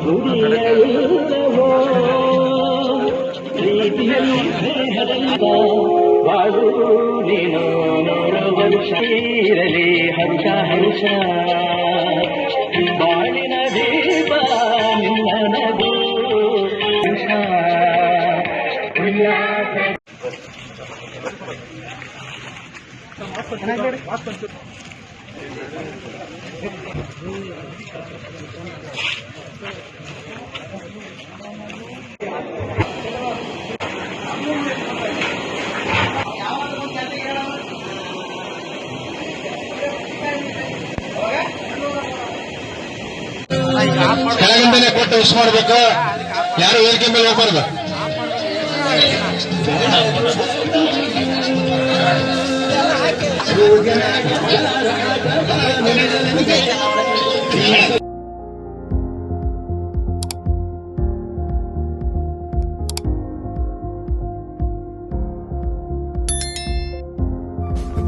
ನುಡಿಯಲ್ಲವೋ ಪ್ರೀತಿಯಲ್ಲಿ ಸ್ನೇಹದಂತ ಬಾಳು ನೀನು 100 ವರ್ಷ ಇರಲಿ ಹರ್ಷ ಹರ್ಷ ಬಾಳಿನ ದೀಪ ನಿನ್ನ ನಗು ಹರ್ಷ ಉಲ್ಲಾಸ. ಕೆಳಗಿಂದಲೇ ಕೊಟ್ಟು ವಿಶ್ ಮಾಡಬೇಕು, ಯಾರು ವೇದಿಕೆ ಮೇಲೆ ಹೋಗ್ಬಾರ್ದು.